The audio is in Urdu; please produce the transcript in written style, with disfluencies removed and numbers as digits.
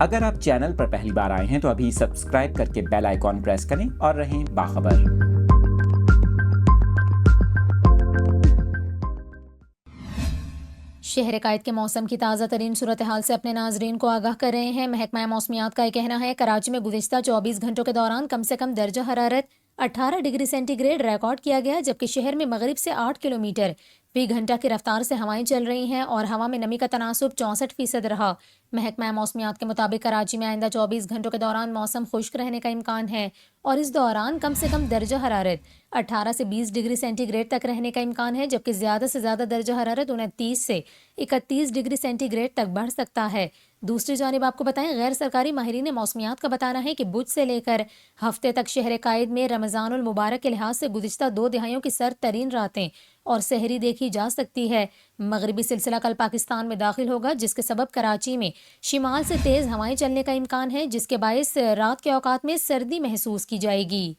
اگر آپ چینل پر پہلی بار آئے ہیں تو ابھی سبسکرائب کر کے بیل آئیکن پریس کریں اور رہیں باخبر۔ شہر قائد کے موسم کی تازہ ترین صورتحال سے اپنے ناظرین کو آگاہ کر رہے ہیں۔ محکمہ موسمیات کا یہ کہنا ہے کراچی میں گزشتہ 24 گھنٹوں کے دوران کم سے کم درجہ حرارت 18 ڈگری سینٹی گریڈ ریکارڈ کیا گیا، جبکہ شہر میں مغرب سے 8 کلومیٹر فی گھنٹہ کی رفتار سے ہوائیں چل رہی ہیں اور ہوا میں نمی کا تناسب 64% رہا۔ محکمہ موسمیات کے مطابق کراچی میں آئندہ 24 گھنٹوں کے دوران موسم خشک رہنے کا امکان ہے اور اس دوران کم سے کم درجہ حرارت 18 سے 20 ڈگری سینٹی گریڈ تک رہنے کا امکان ہے، جبکہ زیادہ سے زیادہ درجہ حرارت 29 سے 31 ڈگری سینٹی گریڈ تک بڑھ سکتا ہے۔ دوسری جانب آپ کو بتائیں غیر سرکاری ماہرین موسمیات کا بتانا ہے کہ بدھ سے لے کر ہفتے تک شہر قائد میں رمضان المبارک کے لحاظ سے گزشتہ 2 دہائیوں کی سرد ترین راتیں اور سحری دیکھی جا سکتی ہے۔ مغربی سلسلہ کل پاکستان میں داخل ہوگا، جس کے سبب کراچی میں شمال سے تیز ہوائیں چلنے کا امکان ہے، جس کے باعث رات کے اوقات میں سردی محسوس کی جائے گی۔